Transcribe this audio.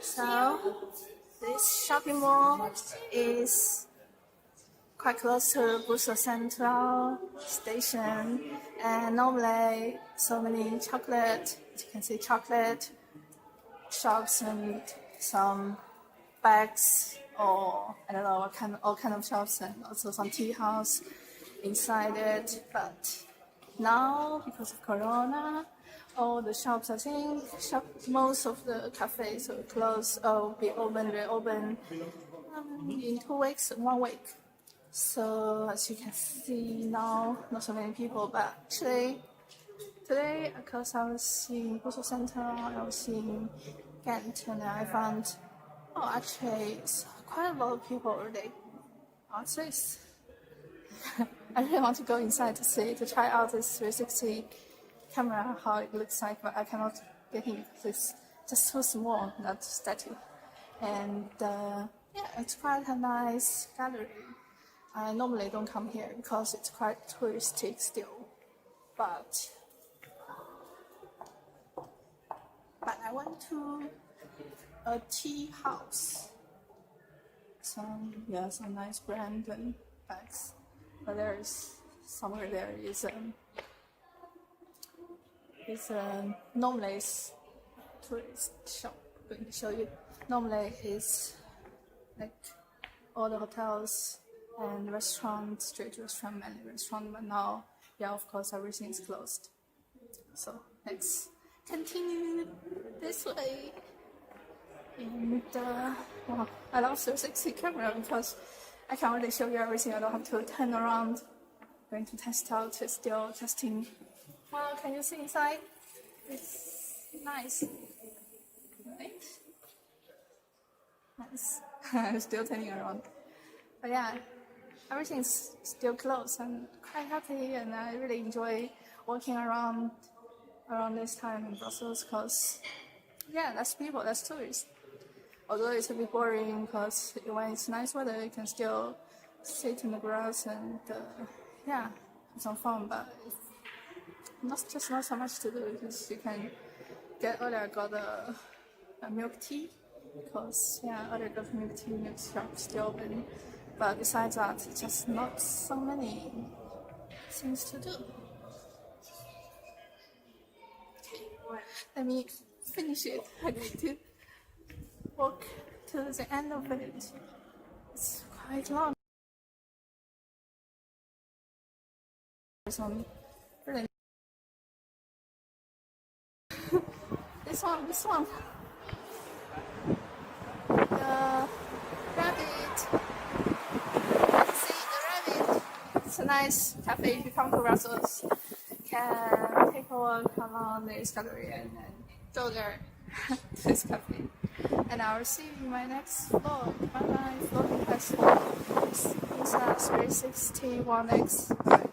So this shopping mall is quite close to Busan Central Station, and normally so many chocolate, as you can see, chocolate shops and some bags, or I don't know what kind, all kind of shops, and also some tea house inside it. But now, because of Corona, all the shops, I think, most of the cafes will close or reopen in 2 weeks, 1 week. So as you can see now, not so many people, but actually today, because I was in Busan Center, I was in Ghent, and I found, actually it's quite a lot of people already. What's this? I really want to go inside to try out this 360 camera, how it looks like, but I cannot get in because it's just too small, not statue. And it's quite a nice gallery. I normally don't come here because it's quite touristic still, but I went to a tea house. Some nice brand and bags. But somewhere there is normally it's tourist shop. I'm going to show you. Normally it's like all the hotels and restaurants, street restaurant, many restaurant, but now, of course, everything is closed. So let's continue this way. And I love 360 camera because I can already show you everything. I don't have to turn around. I'm going to test out. It's still testing. Well, can you see inside? It's nice. Right? Nice. I'm still turning around. But everything's still closed. I'm quite happy, and I really enjoy walking around this time in Brussels because, less people, less tourists. Although it's a bit boring because when it's nice weather, you can still sit in the grass and have some fun. But not so much to do because you can get earlier got a milk tea because earlier got milk tea, milk shop still open. But besides that, it's just not so many things to do. Okay, let me finish it. I need to walk to the end of it. It's quite long. Some really this one. The rabbit. See the rabbit. It's a nice cafe. If you come to Brussels, you can take a walk along this gallery and then go there to this cafe. And I will see you in my next vlog. Bye bye. Vlogging Insta360 1x.